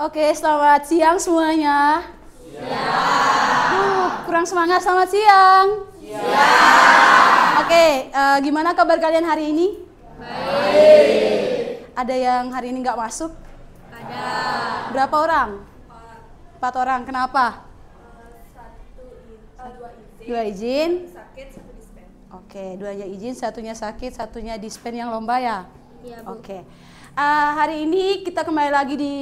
Oke, selamat siang semuanya. Siang. Kurang semangat, selamat siang. Siang. Oke, gimana kabar kalian hari ini? Baik. Ada yang hari ini nggak masuk? Ada. Berapa orang? 4 orang. Kenapa? 2 izin. Sakit, 1 dispen. Oke, 2-nya izin, 1-nya sakit, 1-nya dispen yang lomba ya? Iya, Bu. Oke. Hari ini kita kembali lagi di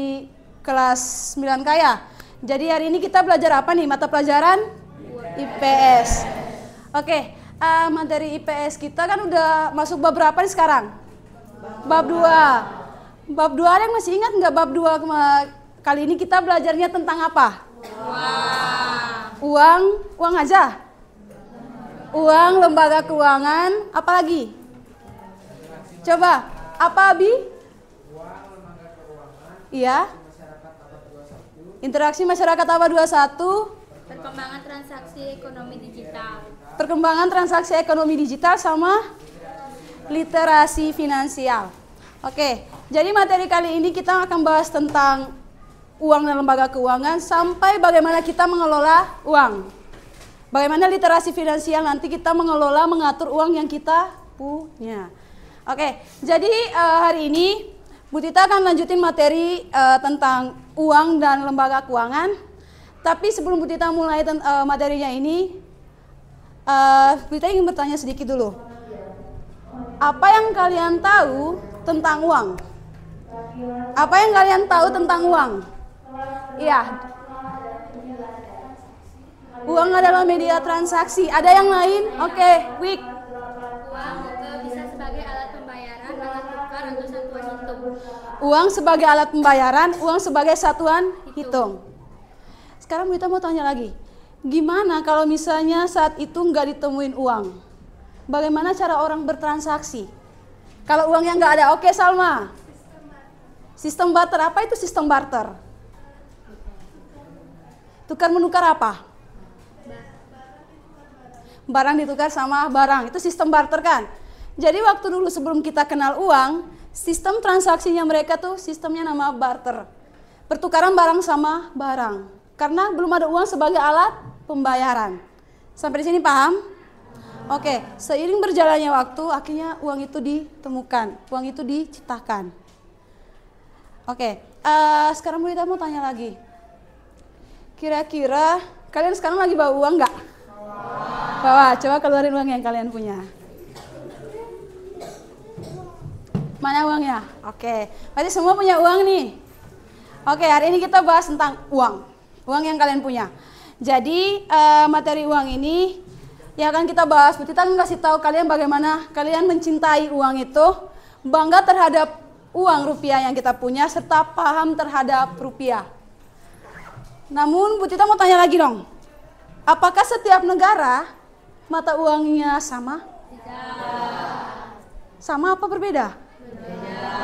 kelas 9K ya. Jadi hari ini kita belajar apa nih? Mata pelajaran IPS. Oke, materi IPS kita kan udah masuk bab berapa nih sekarang? Bab 2. Bab 2 ada yang masih ingat nggak bab 2 kali ini kita belajarnya tentang apa? Uang aja? Uang, lembaga keuangan, apa lagi? Coba, apa Abi? Uang, lembaga keuangan, Iya. masyarakat abad 21, Interaksi masyarakat abad 21, Perkembangan transaksi ekonomi digital. perkembangan transaksi ekonomi digital sama literasi finansial. Oke, jadi materi kali ini kita akan bahas tentang uang dan lembaga keuangan sampai bagaimana kita mengelola uang. Bagaimana literasi finansial nanti kita mengelola, mengatur uang yang kita punya. Oke, jadi hari ini Bu Tita akan lanjutin materi tentang uang dan lembaga keuangan. Tapi sebelum Bu Tita mulai materinya ini, Bu Tita ingin bertanya sedikit dulu. Apa yang kalian tahu tentang uang? Apa yang kalian tahu tentang uang? Iya. Uang adalah media transaksi. Ada yang lain? Oke, Wik. Uang bisa sebagai alat pembayaran, alat tukar, atau satuan hitung. Uang sebagai alat pembayaran, uang sebagai satuan hitung. Sekarang kita mau tanya lagi. Gimana kalau misalnya saat itu nggak ditemuin uang? Bagaimana cara orang bertransaksi? Kalau uangnya nggak ada, oke Salma. Sistem barter, apa itu sistem barter? Tukar menukar apa? Barang ditukar sama barang, itu sistem barter kan? Jadi waktu dulu sebelum kita kenal uang, sistem transaksinya mereka tuh sistemnya nama barter. Pertukaran barang sama barang. Karena belum ada uang sebagai alat pembayaran. Sampai di sini paham? Oke, seiring berjalannya waktu, akhirnya uang itu ditemukan, uang itu diciptakan. Oke, sekarang kita mau tanya lagi. Kira-kira kalian sekarang lagi bawa uang nggak? Bawa, coba keluarin uang yang kalian punya. Mana uangnya? Oke, berarti semua punya uang nih. Oke, hari ini kita bahas tentang uang. Uang yang kalian punya. Jadi materi uang ini yang akan kita bahas. Kita akan kasih tahu kalian bagaimana kalian mencintai uang itu, bangga terhadap uang rupiah yang kita punya, serta paham terhadap rupiah. Namun Bu Tita mau tanya lagi dong. Apakah setiap negara mata uangnya sama? Tidak. Sama apa berbeda? Berbeda.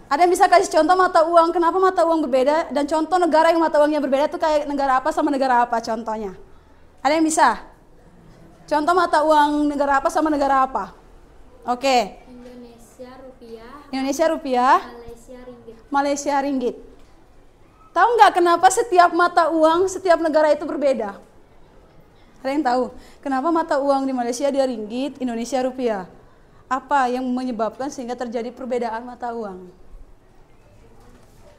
Ada yang bisa kasih contoh mata uang, kenapa mata uang berbeda? Dan contoh negara yang mata uangnya berbeda itu kayak negara apa sama negara apa contohnya? Ada yang bisa? Contoh mata uang negara apa sama negara apa? Oke. Indonesia rupiah, Indonesia rupiah, Malaysia ringgit. Malaysia ringgit. Tahu nggak kenapa setiap mata uang setiap negara itu berbeda? Ada yang tahu? Kenapa mata uang di Malaysia dia ringgit, Indonesia rupiah? Apa yang menyebabkan sehingga terjadi perbedaan mata uang?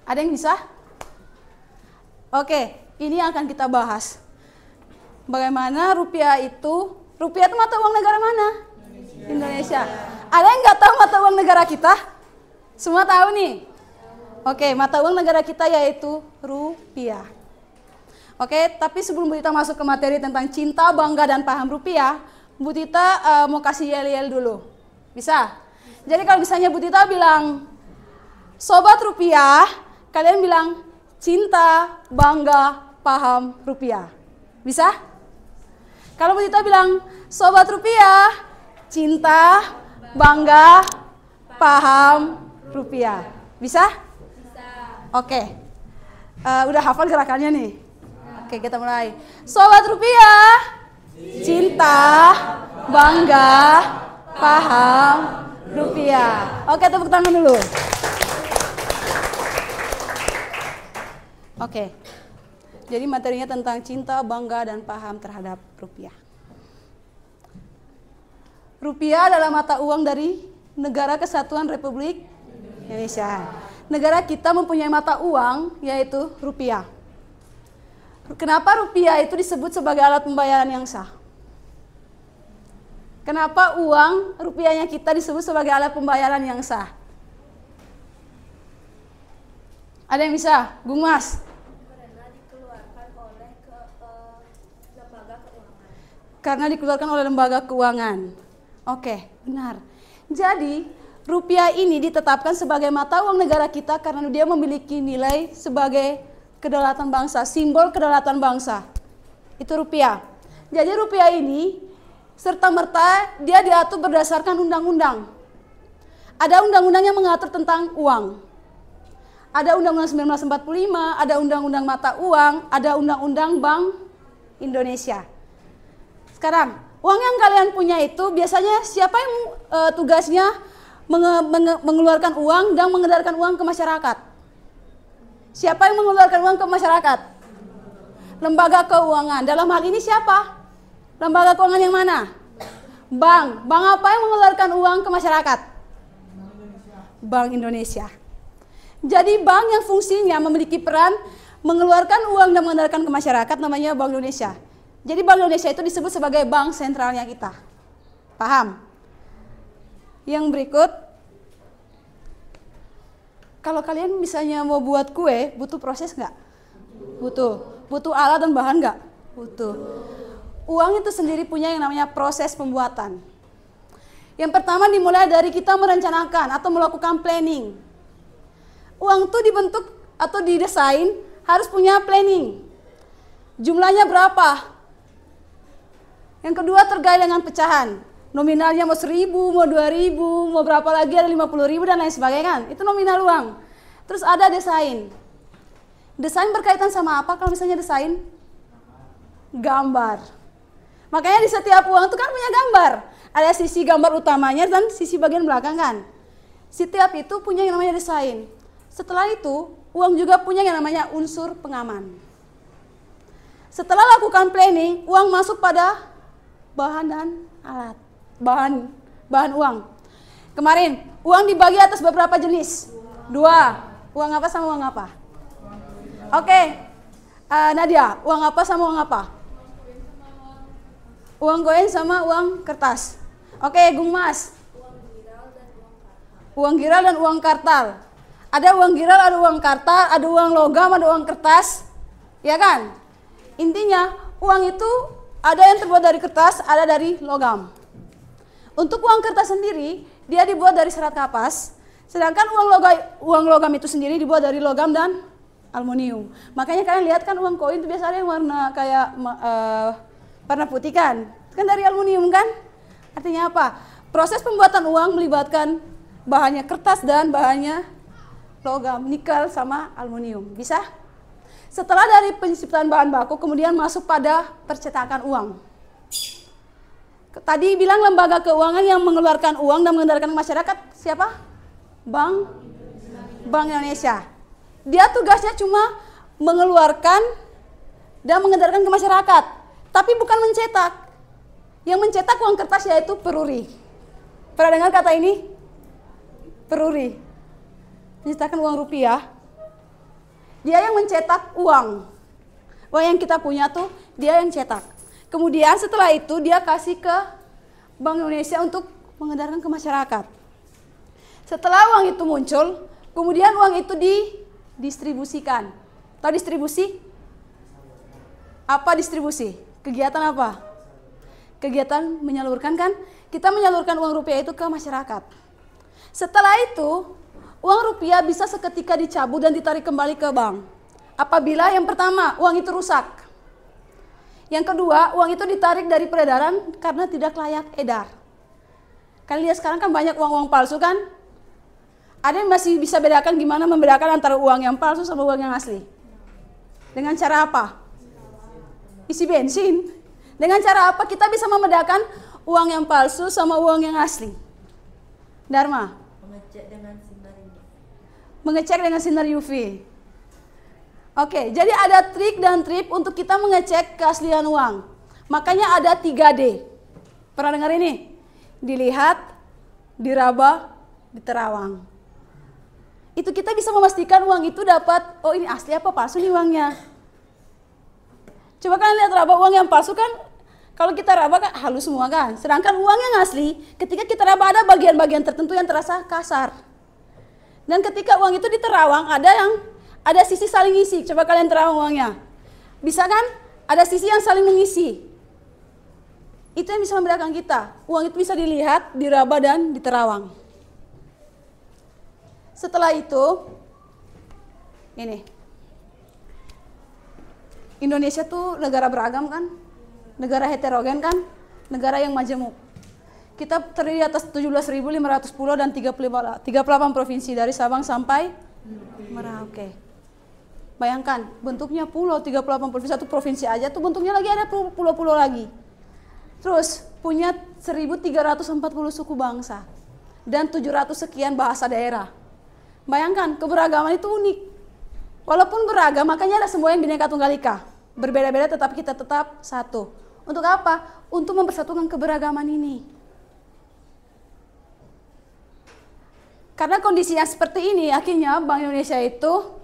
Ada yang bisa? Oke, ini yang akan kita bahas. Bagaimana rupiah itu mata uang negara mana? Indonesia. Ada yang nggak tahu mata uang negara kita? Semua tahu nih? Oke, mata uang negara kita yaitu rupiah. Oke, tapi sebelum Bu Tita masuk ke materi tentang cinta, bangga, dan paham rupiah, Bu Tita mau kasih yel-yel dulu. Bisa? Jadi kalau misalnya Bu Tita bilang, Sobat Rupiah, kalian bilang, cinta, bangga, paham rupiah. Bisa? Kalau Bu Tita bilang, Sobat Rupiah, cinta, bangga, paham rupiah. Bisa? Bisa. Oke. Udah hafal gerakannya nih? Oke, kita mulai. Sobat Rupiah, cinta, bangga, paham rupiah. Oke, tepuk tangan dulu. Oke. Jadi materinya tentang cinta, bangga, dan paham terhadap rupiah. Rupiah adalah mata uang dari Negara Kesatuan Republik Indonesia. Negara kita mempunyai mata uang yaitu rupiah. Kenapa rupiah itu disebut sebagai alat pembayaran yang sah? Kenapa uang rupiahnya kita disebut sebagai alat pembayaran yang sah? Ada yang bisa? Gung Mas. Karena dikeluarkan oleh lembaga keuangan. Oke, benar. Jadi, rupiah ini ditetapkan sebagai mata uang negara kita karena dia memiliki nilai sebagai kedaulatan bangsa, simbol kedaulatan bangsa. Itu rupiah. Jadi rupiah ini serta-merta dia diatur berdasarkan undang-undang. Ada undang-undang yang mengatur tentang uang. Ada Undang-Undang 1945, ada Undang-Undang Mata Uang, ada Undang-Undang Bank Indonesia. Sekarang, uang yang kalian punya itu biasanya siapa yang tugasnya mengeluarkan uang dan mengedarkan uang ke masyarakat? Siapa yang mengeluarkan uang ke masyarakat? Lembaga keuangan. Dalam hal ini siapa? Lembaga keuangan yang mana? Bank. Bank apa yang mengeluarkan uang ke masyarakat? Bank Indonesia. Jadi bank yang fungsinya memiliki peran mengeluarkan uang dan mengedarkan ke masyarakat namanya Bank Indonesia. Jadi Bank Indonesia itu disebut sebagai bank sentralnya kita. Paham? Yang berikut, kalau kalian misalnya mau buat kue, butuh proses nggak? Butuh. Butuh alat dan bahan nggak? Butuh. Uang itu sendiri punya yang namanya proses pembuatan. Yang pertama dimulai dari kita merencanakan atau melakukan planning. Uang itu dibentuk atau didesain harus punya planning. Jumlahnya berapa? Yang kedua terkait dengan pecahan. Nominalnya mau 1.000, mau 2.000, mau berapa lagi, ada 50.000 dan lain sebagainya kan. Itu nominal uang. Terus ada desain. Desain berkaitan sama apa kalau misalnya desain? Gambar. Makanya di setiap uang itu kan punya gambar. Ada sisi gambar utamanya dan sisi bagian belakang kan. Setiap itu punya yang namanya desain. Setelah itu, uang juga punya yang namanya unsur pengaman. Setelah lakukan planning, uang masuk pada bahan dan alat. Bahan uang. Kemarin, uang dibagi atas beberapa jenis. 2. Uang apa sama uang apa? Oke. Nadia, uang apa sama uang apa? Uang koin sama uang kertas. Oke, Gung Mas. Uang giral dan uang kartal. Ada uang giral, ada uang kartal, ada uang logam, ada uang kertas. Ya kan? Intinya, uang itu ada yang terbuat dari kertas, ada dari logam. Untuk uang kertas sendiri, dia dibuat dari serat kapas. Sedangkan uang logam itu sendiri dibuat dari logam dan aluminium. Makanya kalian lihat kan uang koin itu biasanya yang warna kayak warna putih kan? Kan dari aluminium kan? Artinya apa? Proses pembuatan uang melibatkan bahannya kertas dan bahannya logam, nikel sama aluminium. Bisa? Setelah dari penciptaan bahan baku kemudian masuk pada percetakan uang. Tadi bilang lembaga keuangan yang mengeluarkan uang dan mengedarkan masyarakat siapa? Bank Indonesia. Dia tugasnya cuma mengeluarkan dan mengedarkan ke masyarakat, tapi bukan mencetak. Yang mencetak uang kertas yaitu peruri. Pernah dengar kata ini? Peruri. Mencetakan uang rupiah. Dia yang mencetak uang. Uang yang kita punya tuh dia yang cetak. Kemudian setelah itu dia kasih ke Bank Indonesia untuk mengedarkan ke masyarakat. Setelah uang itu muncul, kemudian uang itu didistribusikan. Tahu distribusi? Apa distribusi? Kegiatan apa? Kegiatan menyalurkan kan? Kita menyalurkan uang rupiah itu ke masyarakat. Setelah itu, uang rupiah bisa seketika dicabut dan ditarik kembali ke bank. Apabila yang pertama, uang itu rusak. Yang kedua, uang itu ditarik dari peredaran karena tidak layak edar. Kalian lihat sekarang kan banyak uang-uang palsu kan? Ada yang masih bisa bedakan gimana membedakan antara uang yang palsu sama uang yang asli? Dengan cara apa? Isi bensin. Dengan cara apa kita bisa membedakan uang yang palsu sama uang yang asli? Dharma? Mengecek dengan sinar UV. Mengecek dengan sinar UV. Oke, jadi ada trik dan trip untuk kita mengecek keaslian uang. Makanya ada 3D. Pernah dengar ini? Dilihat, diraba, diterawang. Itu kita bisa memastikan uang itu dapat, oh ini asli apa palsu nih uangnya. Coba kalian lihat raba uang yang palsu kan, kalau kita raba kan halus semua kan. Sedangkan uang yang asli, ketika kita raba ada bagian-bagian tertentu yang terasa kasar. Dan ketika uang itu diterawang, ada sisi saling isi. Coba kalian terawang uangnya. Bisa kan? Ada sisi yang saling mengisi. Itu yang bisa membedakan kita. Uang itu bisa dilihat, diraba, dan diterawang. Setelah itu, ini. Indonesia tuh negara beragam kan? Negara heterogen kan? Negara yang majemuk. Kita terdiri atas 17.500 pulau dan 38 provinsi dari Sabang sampai Merauke. Bayangkan, bentuknya pulau 38 provinsi, satu provinsi aja tuh bentuknya lagi ada pulau-pulau lagi. Terus punya 1.340 suku bangsa dan 700 sekian bahasa daerah. Bayangkan, keberagaman itu unik. Walaupun beragam, makanya ada semua yang Bhinneka Tunggal Ika. Berbeda-beda tetapi kita tetap satu. Untuk apa? Untuk mempersatukan keberagaman ini. Karena kondisi yang seperti ini, akhirnya Bank Indonesia itu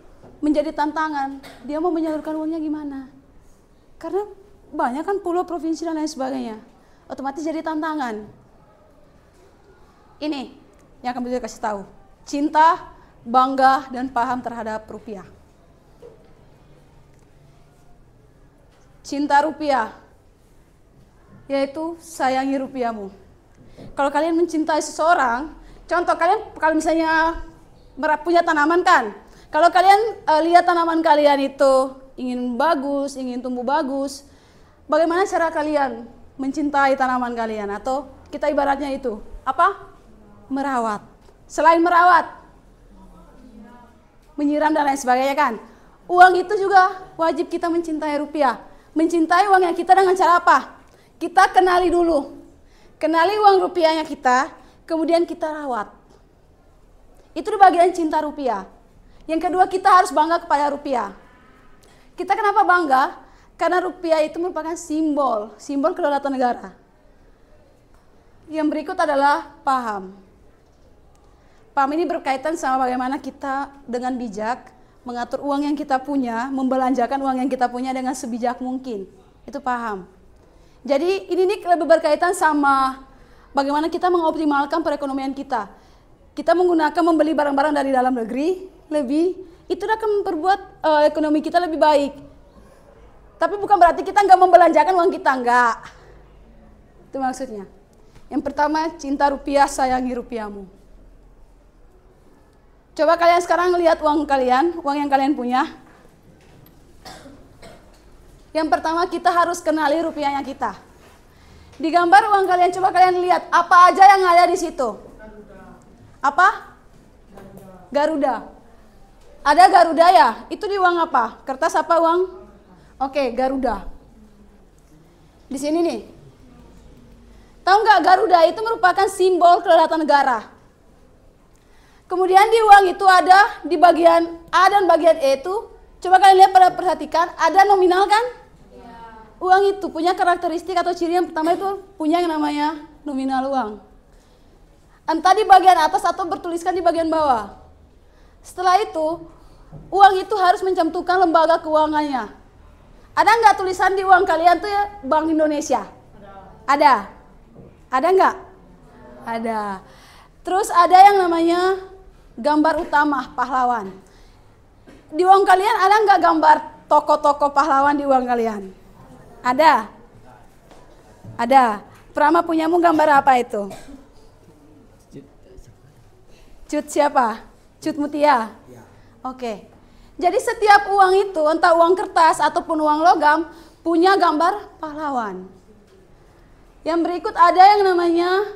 menjadi tantangan. Dia mau menyalurkan uangnya gimana? Karena banyak kan pulau, provinsi, dan lain sebagainya. Otomatis jadi tantangan. Ini yang akan beliau kasih tahu. Cinta, bangga, dan paham terhadap rupiah. Cinta rupiah, yaitu sayangi rupiahmu. Kalau kalian mencintai seseorang, contoh kalian kalau misalnya punya tanaman kan, kalau kalian lihat tanaman kalian itu ingin bagus, ingin tumbuh bagus, bagaimana cara kalian mencintai tanaman kalian? Atau kita ibaratnya itu apa? Merawat. Selain merawat, menyiram dan lain sebagainya kan. Uang itu juga wajib kita mencintai rupiah. Mencintai uangnya kita dengan cara apa? Kita kenali dulu. Kenali uang rupiahnya kita, kemudian kita rawat. Itu di bagian cinta rupiah. Yang kedua, kita harus bangga kepada rupiah. Kita kenapa bangga? Karena rupiah itu merupakan simbol kedaulatan negara. Yang berikut adalah paham. Paham ini berkaitan sama bagaimana kita dengan bijak mengatur uang yang kita punya, membelanjakan uang yang kita punya dengan sebijak mungkin. Itu paham. Jadi ini nih lebih berkaitan sama bagaimana kita mengoptimalkan perekonomian kita. Kita menggunakan membeli barang-barang dari dalam negeri itu akan memperbuat ekonomi kita lebih baik. Tapi bukan berarti kita nggak membelanjakan uang kita, nggak. Itu maksudnya. Yang pertama, cinta rupiah, sayangi rupiahmu. Coba kalian sekarang lihat uang kalian, uang yang kalian punya. Yang pertama, kita harus kenali rupiahnya kita. Di gambar uang kalian, coba kalian lihat apa aja yang ada di situ. Apa? Garuda. Ada Garuda ya? Itu di uang apa? Kertas apa uang? Oke, Garuda. Di sini nih. Tahu nggak, Garuda itu merupakan simbol kedaulatan negara. Kemudian di uang itu ada di bagian A dan bagian E itu, coba kalian lihat, pada perhatikan, ada nominal kan? Ya. Uang itu punya karakteristik atau ciri yang pertama itu punya yang namanya nominal uang. Entah di bagian atas atau bertuliskan di bagian bawah. Setelah itu, uang itu harus mencantumkan lembaga keuangannya. Ada nggak tulisan di uang kalian tuh ya Bank Indonesia? Ada. Ada nggak? Ada. Terus ada yang namanya gambar utama pahlawan. Di uang kalian ada nggak gambar tokoh-tokoh pahlawan di uang kalian? Ada? Ada. Prama punyamu gambar apa itu? Cut siapa? Cut Mutia? Oke. Jadi setiap uang itu, entah uang kertas ataupun uang logam, punya gambar pahlawan. Yang berikut ada yang namanya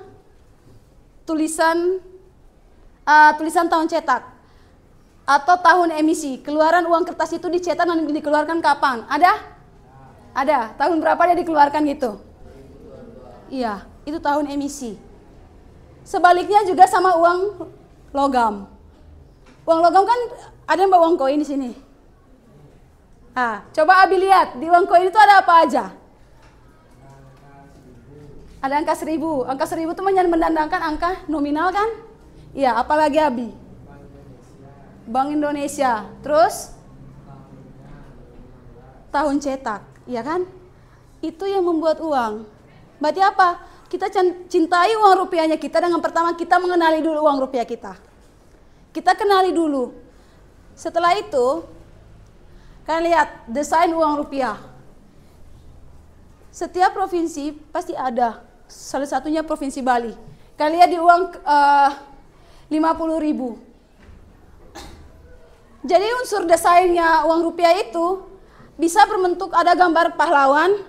tulisan tahun cetak atau tahun emisi. Keluaran uang kertas itu dicetak dan dikeluarkan kapan? Ada? Ada. Tahun berapa dia dikeluarkan gitu? Iya, itu tahun emisi. Sebaliknya juga sama uang logam. Uang logam kan ada yang bawa uang koin di sini. Nah, coba Abi lihat, di uang koin itu ada apa aja? Ada angka 1000. Angka 1000 itu menandakan angka nominal kan? Iya, apalagi Abi? Bank Indonesia. Terus? Tahun cetak, iya kan? Itu yang membuat uang. Berarti apa? Kita cintai uang rupiahnya kita dengan pertama kita mengenali dulu uang rupiah kita. Kita kenali dulu. Setelah itu, kalian lihat desain uang rupiah. Setiap provinsi pasti ada. Salah satunya Provinsi Bali. Kalian lihat di uang 50.000. Jadi unsur desainnya uang rupiah itu bisa berbentuk ada gambar pahlawan,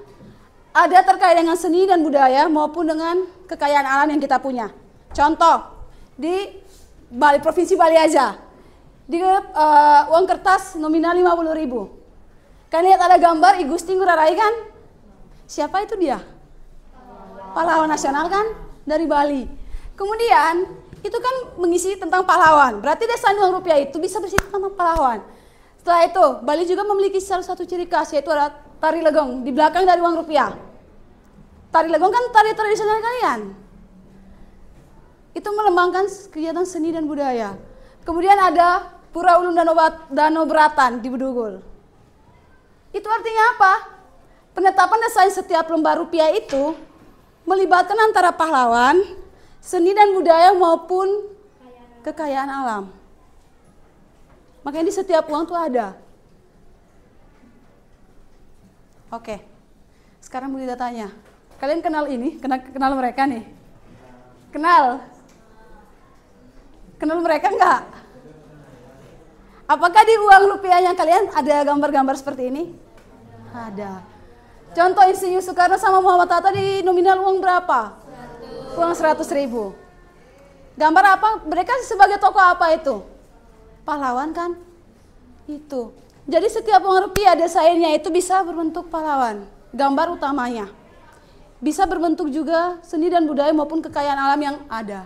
ada terkait dengan seni dan budaya maupun dengan kekayaan alam yang kita punya. Contoh, di Bali, Provinsi Bali aja. Di uang kertas nominal 50.000. Kalian lihat ada gambar I Gusti Ngurah Rai kan? Siapa itu dia? Pahlawan nasional kan? Dari Bali. Kemudian, itu kan mengisi tentang pahlawan. Berarti desain uang rupiah itu bisa berisi tentang pahlawan. Setelah itu, Bali juga memiliki salah satu ciri khas, yaitu ada tari legong di belakang dari uang rupiah. Tari legong kan tari tradisional kalian. Itu melambangkan kegiatan seni dan budaya. Kemudian ada Pura Ulun Danau Beratan di Bedugul. Itu artinya apa? Penetapan desain setiap lembar rupiah itu melibatkan antara pahlawan, seni dan budaya maupun kekayaan alam. Makanya di setiap uang tuh ada. Oke. Sekarang Bu Lida tanya. Kalian kenal ini? Kenal mereka nih? Kenal? Kenal mereka enggak? Apakah di uang rupiah yang kalian ada gambar-gambar seperti ini? Ada. Contoh Insinyur Soekarno sama Muhammad Hatta di nominal uang berapa? Uang 100.000. Gambar apa? Mereka sebagai tokoh apa itu? Pahlawan kan? Itu. Jadi setiap uang rupiah desainnya itu bisa berbentuk pahlawan. Gambar utamanya. Bisa berbentuk juga seni dan budaya maupun kekayaan alam yang ada.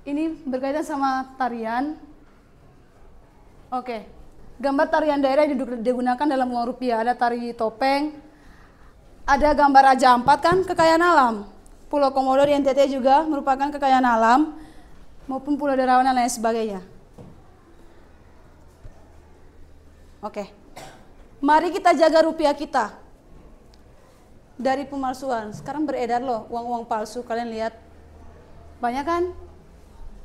Ini berkaitan sama tarian. Oke. Gambar tarian daerah yang digunakan dalam uang rupiah. Ada tari topeng. Ada gambar Raja Ampat kan, kekayaan alam. Pulau Komodo di NTT juga merupakan kekayaan alam. Maupun Pulau Derawan dan lain sebagainya. Oke. Mari kita jaga rupiah kita. Dari pemalsuan. Sekarang beredar loh uang-uang palsu. Kalian lihat. Banyak kan?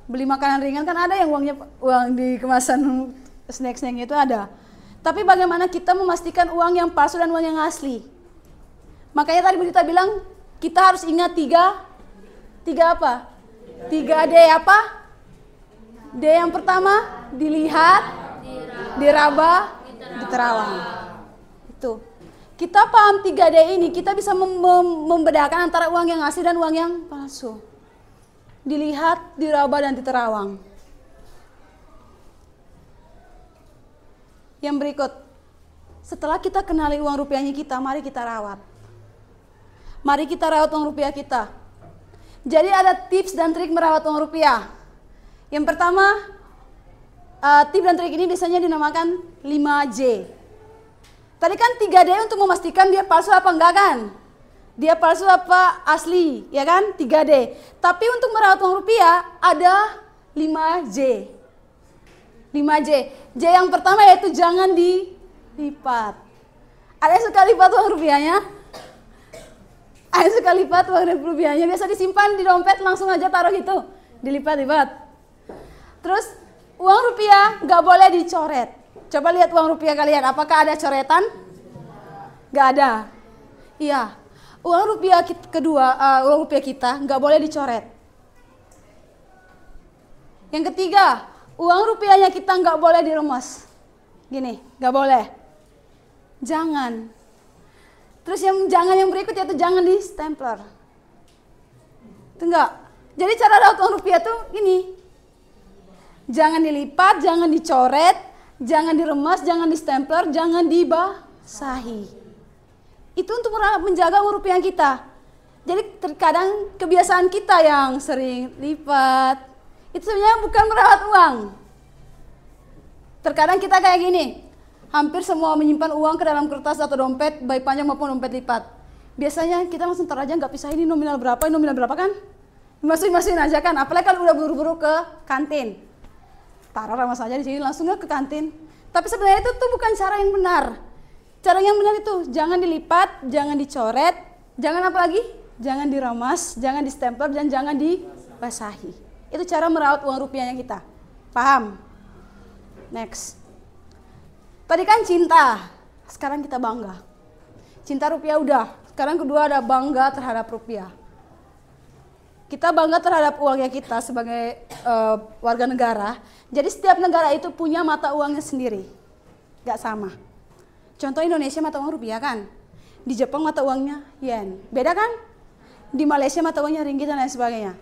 Beli makanan ringan kan ada yang uang di kemasan snack-snack itu ada. Tapi bagaimana kita memastikan uang yang palsu dan uang yang asli? Makanya tadi Bu Dita bilang kita harus ingat tiga apa? 3D apa? D yang pertama dilihat, diraba, diterawang. Itu. Kita paham 3D ini, kita bisa membedakan antara uang yang asli dan uang yang palsu. Dilihat, diraba, dan diterawang. Yang berikut, setelah kita kenali uang rupiahnya kita, mari kita rawat. Mari kita rawat uang rupiah kita. Jadi ada tips dan trik merawat uang rupiah. Yang pertama, tips dan trik ini biasanya dinamakan 5J. Tadi kan 3D untuk memastikan dia palsu apa enggak kan? Dia palsu apa asli, ya kan? 3D. Tapi untuk merawat uang rupiah ada 5J. 5J. J yang pertama yaitu jangan dilipat. Ada yang suka lipat uang rupiahnya? Ada yang suka lipat uang rupiahnya? Biasa disimpan di dompet langsung aja taruh gitu. Dilipat-lipat. Terus uang rupiah nggak boleh dicoret. Coba lihat uang rupiah kalian. Apakah ada coretan? Nggak ada. Iya. Uang rupiah uang rupiah kita nggak boleh dicoret. Yang ketiga, uang rupiahnya kita nggak boleh diremas. Gini, nggak boleh. Jangan. Terus yang berikut yaitu jangan di stempler. Itu enggak. Jadi cara rawat uang rupiah tuh ini. Jangan dilipat, jangan dicoret, jangan diremas, jangan di stempler, jangan dibasahi. Itu untuk menjaga uang rupiah kita. Jadi terkadang kebiasaan kita yang sering lipat, itu sebenarnya bukan merawat uang. Terkadang kita kayak gini, hampir semua menyimpan uang ke dalam kertas atau dompet, baik panjang maupun dompet lipat. Biasanya kita langsung taruh aja, nggak pisah ini nominal berapa kan? Masukin aja kan, apalagi kalau udah buru-buru ke kantin. Taruh sama saja di sini, langsung ke kantin. Tapi sebenarnya itu tuh bukan cara yang benar. Cara yang benar itu jangan dilipat, jangan dicoret, jangan apa lagi? Jangan diramas, jangan distempel, dan jangan dibasahi. Itu cara merawat uang rupiahnya kita. Paham? Next. Tadi kan cinta, sekarang kita bangga. Cinta rupiah udah, sekarang kedua ada bangga terhadap rupiah. Kita bangga terhadap uangnya kita sebagai warga negara. Jadi setiap negara itu punya mata uangnya sendiri, gak sama. Contoh Indonesia mata uang rupiah kan, di Jepang mata uangnya yen, beda kan? Di Malaysia mata uangnya ringgit dan lain sebagainya.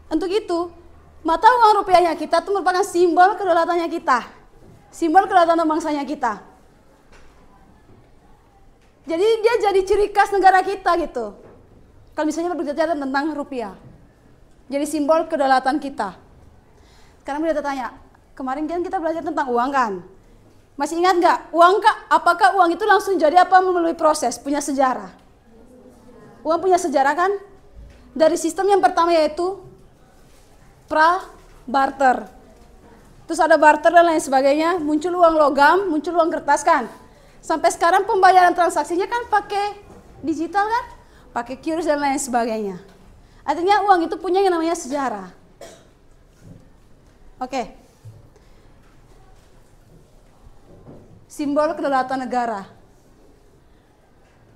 Untuk itu, mata uang rupiahnya kita itu merupakan simbol kedaulatannya kita, simbol kedaulatan bangsanya kita. Jadi dia jadi ciri khas negara kita gitu. Kalau misalnya berbicara tentang rupiah, jadi simbol kedaulatan kita. Sekarang kita tanya, kemarin kan kita belajar tentang uang kan? Masih ingat nggak? Apakah uang itu langsung jadi apa melalui proses? Punya sejarah. Uang punya sejarah kan? Dari sistem yang pertama yaitu barter. Terus ada barter dan lain sebagainya, muncul uang logam, muncul uang kertas kan? Sampai sekarang pembayaran transaksinya kan pakai digital kan? Pakai QRIS dan lain sebagainya. Artinya uang itu punya yang namanya sejarah. Oke. Simbol kedaulatan negara.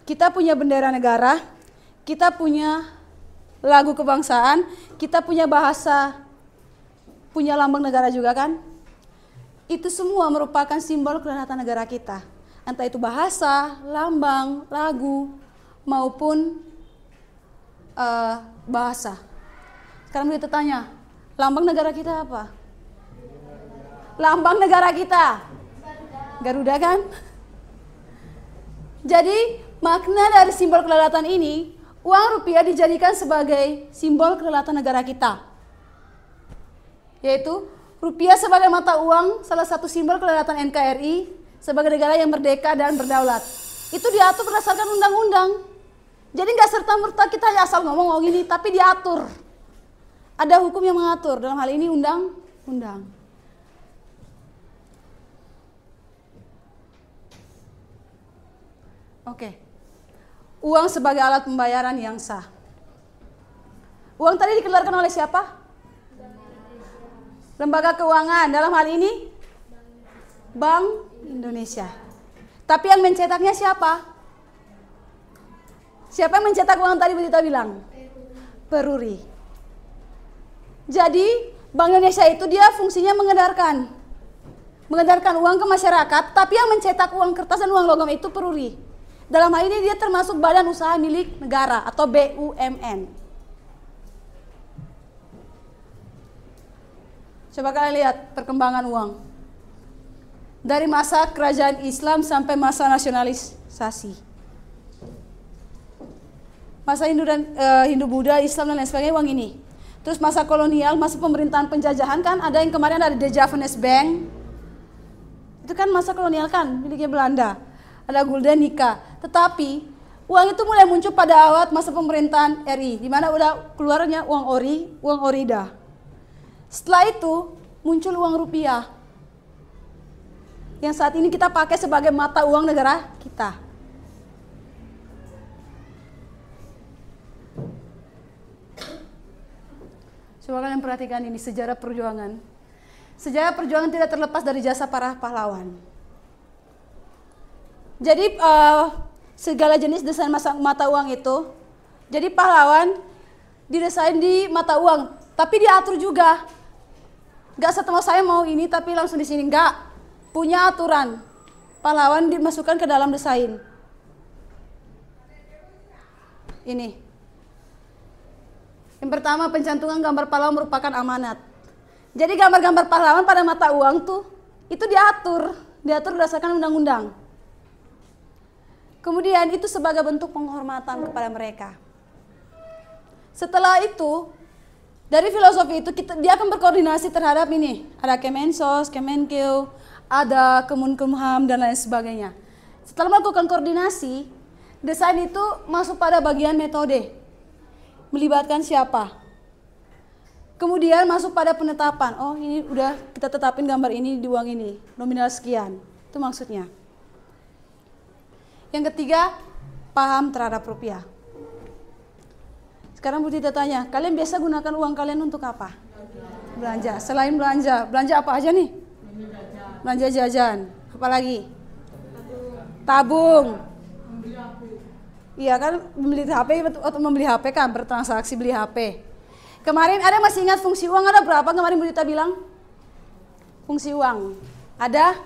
Kita punya bendera negara, kita punya lagu kebangsaan, kita punya bahasa, punya lambang negara juga kan? Itu semua merupakan simbol kedaulatan negara kita. Entah itu bahasa, lambang, lagu, maupun bahasa. Sekarang kita tanya, lambang negara kita apa? Lambang negara kita Garuda kan? Jadi makna dari simbol kedaulatan ini, uang rupiah dijadikan sebagai simbol kedaulatan negara kita. Yaitu rupiah sebagai mata uang, salah satu simbol kedaulatan NKRI sebagai negara yang merdeka dan berdaulat. Itu diatur berdasarkan undang-undang. Jadi nggak serta-merta kita hanya asal ngomong gini, tapi diatur. Ada hukum yang mengatur, dalam hal ini undang-undang. Oke. Uang sebagai alat pembayaran yang sah. Uang tadi dikeluarkan oleh siapa? Lembaga keuangan, dalam hal ini Bank Indonesia. Tapi yang mencetaknya siapa? Siapa yang mencetak uang tadi Budita bilang? Peruri. Jadi Bank Indonesia itu dia fungsinya mengedarkan uang ke masyarakat, tapi yang mencetak uang kertas dan uang logam itu peruri. Dalam hal ini dia termasuk badan usaha milik negara atau BUMN. Coba kalian lihat perkembangan uang. Dari masa kerajaan Islam sampai masa nasionalisasi. Masa Hindu Buddha, Islam dan lain sebagainya uang ini. Terus masa kolonial, masa pemerintahan penjajahan kan ada yang kemarin ada The Javanese Bank. Itu kan masa kolonial kan, miliknya Belanda. Ada Guldenica. Tetapi uang itu mulai muncul pada awal masa pemerintahan RI, di mana udah keluarnya uang ori, uang orida. Setelah itu muncul uang rupiah, yang saat ini kita pakai sebagai mata uang negara kita. Coba kalian perhatikan ini sejarah perjuangan. Sejarah perjuangan tidak terlepas dari jasa para pahlawan. Jadi segala jenis desain mata uang itu, jadi pahlawan didesain di mata uang, tapi diatur juga. Gak setelah saya mau ini tapi langsung di sini, enggak. Punya aturan. Pahlawan dimasukkan ke dalam desain. Ini. Yang pertama, pencantuman gambar pahlawan merupakan amanat. Jadi gambar-gambar pahlawan pada mata uang tuh itu diatur berdasarkan undang-undang. Kemudian itu sebagai bentuk penghormatan kepada mereka. Setelah itu, dari filosofi itu dia akan berkoordinasi terhadap ini. Ada Kemensos, Kemenkeu, ada Kemenkumham dan lain sebagainya. Setelah melakukan koordinasi, desain itu masuk pada bagian metode. Melibatkan siapa? Kemudian masuk pada penetapan. Oh, ini udah kita tetapin gambar ini di uang ini, nominal sekian. Itu maksudnya. Yang ketiga, paham terhadap rupiah. Sekarang Bu Tita tanya, kalian biasa gunakan uang kalian untuk apa? Belanja. Selain belanja, belanja apa aja nih? Belanja jajan. Apa lagi? Tabung. Iya kan, membeli HP atau membeli HP kan, bertransaksi beli HP. Kemarin ada masih ingat fungsi uang ada berapa kemarin Bu Tita bilang? Fungsi uang. Ada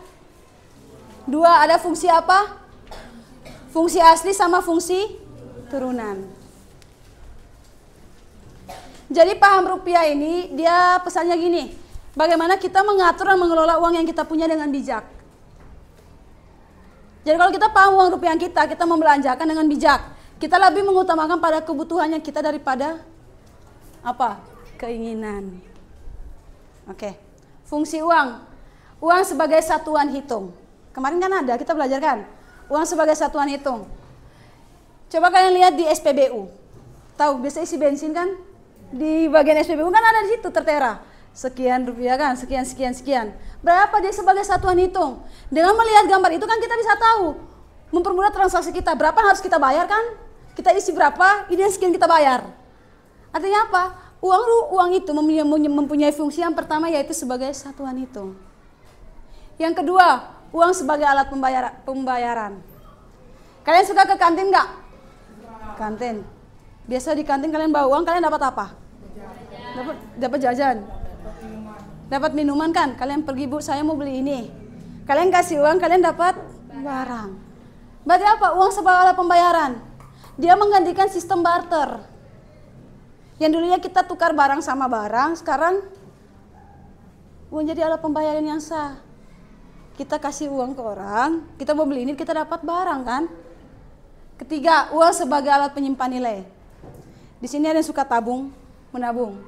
2, ada fungsi apa? Fungsi asli sama fungsi turunan. Jadi paham rupiah ini dia pesannya gini, bagaimana kita mengatur dan mengelola uang yang kita punya dengan bijak. Jadi kalau kita paham uang rupiah kita membelanjakan dengan bijak. Kita lebih mengutamakan pada kebutuhannya kita daripada apa? Keinginan. Oke. Fungsi uang. Uang sebagai satuan hitung. Kemarin kan ada, kita belajar kan? Uang sebagai satuan hitung. Coba kalian lihat di SPBU. Tahu biasa isi bensin kan? Di bagian SPBU kan ada di situ tertera. Sekian rupiah kan, sekian. Berapa dia sebagai satuan hitung? Dengan melihat gambar itu kan kita bisa tahu. Mempermudah transaksi kita. Berapa harus kita bayar kan? Kita isi berapa, ini yang sekian kita bayar. Artinya apa? Uang itu mempunyai fungsi yang pertama yaitu sebagai satuan hitung. Yang kedua, uang sebagai alat pembayaran. Kalian suka ke kantin nggak? Kantin. Biasa di kantin kalian bawa uang, kalian dapat apa? Dapat jajan. Dapat minuman kan? Kalian pergi, Bu, saya mau beli ini. Kalian kasih uang, kalian dapat barang. Berarti apa? Uang sebagai alat pembayaran. Dia menggantikan sistem barter. Yang dulunya kita tukar barang sama barang, sekarang uang jadi alat pembayaran yang sah. Kita kasih uang ke orang, kita mau beli ini, kita dapat barang kan? Ketiga, uang sebagai alat penyimpan nilai. Di sini ada yang suka tabung, menabung.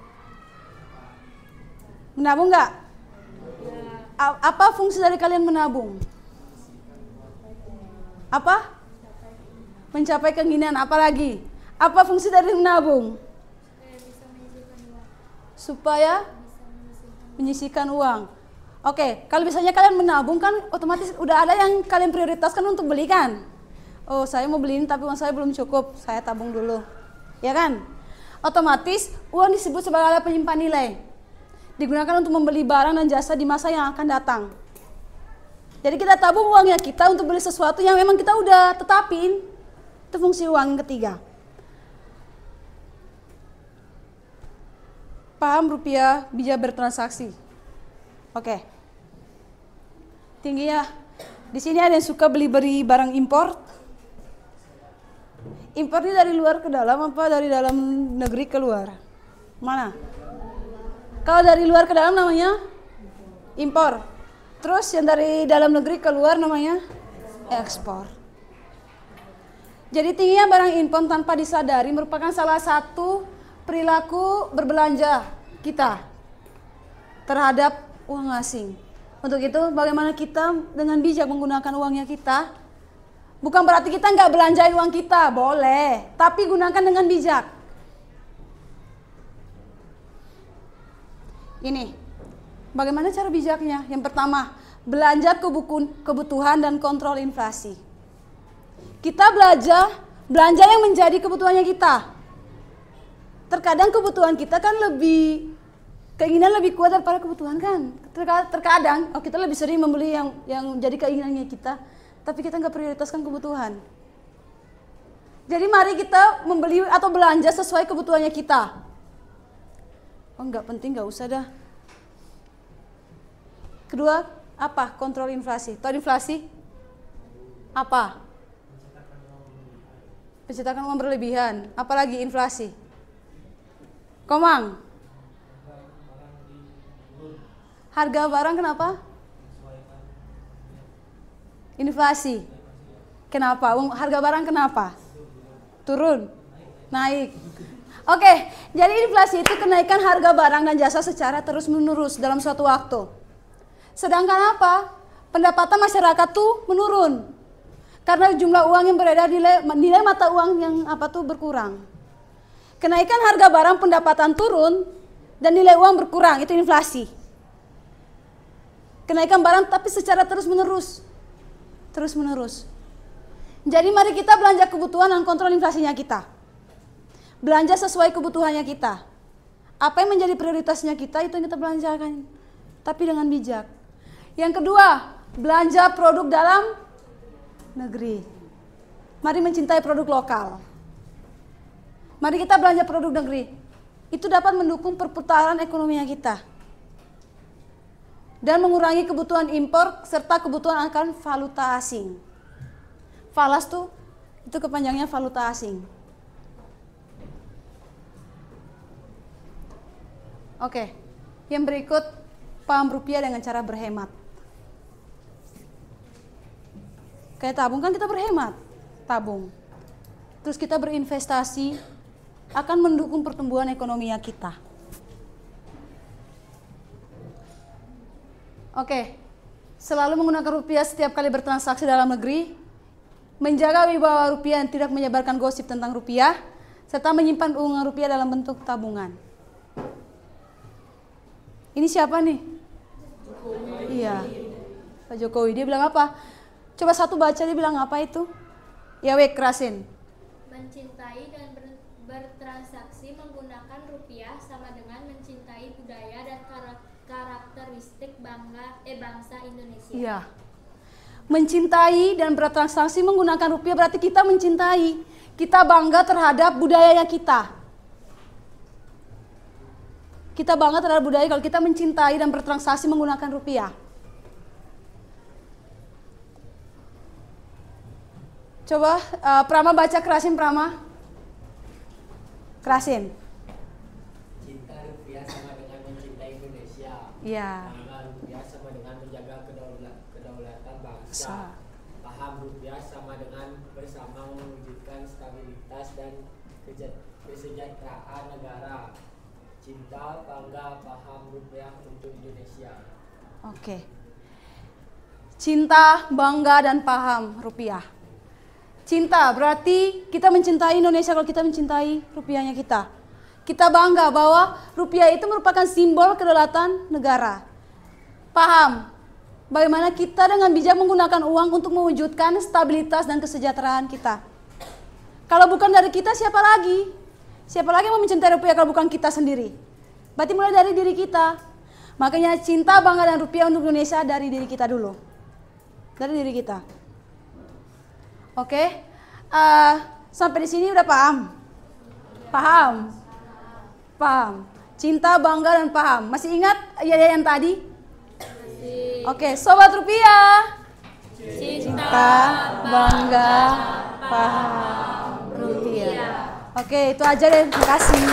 Menabung nggak? Apa fungsi dari kalian menabung? Apa? Mencapai keinginan, apa lagi? Apa fungsi dari menabung? Supaya menyisihkan uang. Oke, kalau misalnya kalian menabung kan otomatis udah ada yang kalian prioritaskan untuk beli kan? Oh, saya mau beli ini tapi uang saya belum cukup, saya tabung dulu. Ya kan? Otomatis uang disebut sebagai alat penyimpan nilai. Digunakan untuk membeli barang dan jasa di masa yang akan datang. Jadi kita tabung uangnya kita untuk beli sesuatu yang memang kita udah tetapin. Itu fungsi uang yang ketiga. Paham rupiah, bijak bertransaksi. Oke. Tinggi ya. Di sini ada yang suka beli barang impor. Impor ini dari luar ke dalam apa dari dalam negeri ke luar? Mana? Kalau dari luar ke dalam namanya impor. Terus yang dari dalam negeri ke luar namanya ekspor. Jadi tingginya barang impor tanpa disadari merupakan salah satu perilaku berbelanja kita terhadap uang asing. Untuk itu bagaimana kita dengan bijak menggunakan uangnya kita. Bukan berarti kita nggak belanjain uang kita, boleh. Tapi gunakan dengan bijak. Ini, bagaimana cara bijaknya? Yang pertama, belanja kebutuhan dan kontrol inflasi. Kita belanja yang menjadi kebutuhannya kita. Terkadang kebutuhan kita kan keinginan lebih kuat daripada kebutuhan kan. Terkadang kita lebih sering membeli yang jadi keinginannya kita, tapi kita nggak prioritaskan kebutuhan. Jadi mari kita membeli atau belanja sesuai kebutuhannya kita. Oh nggak penting, nggak usah dah. Kedua, apa? Kontrol inflasi. Tahu inflasi? Apa? Pencetakan uang berlebihan. Apalagi inflasi? Komang? Harga barang kenapa? Inflasi. Kenapa? Harga barang kenapa? Turun? Naik? Oke, jadi inflasi itu kenaikan harga barang dan jasa secara terus-menerus dalam suatu waktu. Sedangkan apa? pendapatan masyarakat tuh menurun. Karena jumlah uang yang beredar, nilai mata uang yang berkurang. Kenaikan harga barang pendapatan turun dan nilai uang berkurang, itu inflasi. Kenaikan barang tapi secara terus-menerus. Terus-menerus. Jadi mari kita belanja kebutuhan dan kontrol inflasinya kita. Belanja sesuai kebutuhannya kita. Apa yang menjadi prioritasnya kita, itu yang kita belanjakan. Tapi dengan bijak. Yang kedua, belanja produk dalam negeri. Mari mencintai produk lokal. Mari kita belanja produk negeri. Itu dapat mendukung perputaran ekonomi kita. Dan mengurangi kebutuhan impor serta kebutuhan akan valuta asing. Falas tuh, itu kepanjangnya valuta asing. Oke, yang berikut paham rupiah dengan cara berhemat. Kayak tabung kan kita berhemat, tabung. Terus kita berinvestasi akan mendukung pertumbuhan ekonomi kita. Oke, selalu menggunakan rupiah setiap kali bertransaksi dalam negeri, menjaga wibawa rupiah dan tidak menyebarkan gosip tentang rupiah, serta menyimpan uang rupiah dalam bentuk tabungan. Ini siapa nih? Jokowi. Iya, Pak Jokowi. Dia bilang apa? Coba satu baca, dia bilang apa itu? Ya, kerasin. Mencintai dan bertransaksi menggunakan rupiah sama dengan mencintai budaya dan karakteristik bangsa Indonesia. Iya. Mencintai dan bertransaksi menggunakan rupiah berarti kita mencintai. Kita bangga terhadap budaya kita. Kita bangga terhadap budaya kalau kita mencintai dan bertransaksi menggunakan rupiah. Coba Prama baca, kerasin Prama. Kerasin. Cinta rupiah sama dengan mencintai Indonesia. Iya. Bangga rupiah sama dengan menjaga kedaulatan bangsa. Paham rupiah sama dengan bersama mewujudkan stabilitas dan kesejahteraan negara. Cinta, bangga, paham rupiah untuk Indonesia. Oke. Cinta, bangga, dan paham rupiah. Cinta berarti kita mencintai Indonesia kalau kita mencintai rupiahnya kita. Kita bangga bahwa rupiah itu merupakan simbol kedaulatan negara. Paham bagaimana kita dengan bijak menggunakan uang untuk mewujudkan stabilitas dan kesejahteraan kita. Kalau bukan dari kita, siapa lagi? Siapa lagi yang mau mencintai rupiah kalau bukan kita sendiri? Berarti mulai dari diri kita. Makanya cinta, bangga, dan rupiah untuk Indonesia dari diri kita dulu. Dari diri kita. Oke, sampai di sini udah paham? Paham? Paham. Cinta, bangga, dan paham. Masih ingat ya yang tadi? Masih. Oke, sobat rupiah. Cinta, Bangga, paham rupiah. Oke, itu aja deh. Terima kasih.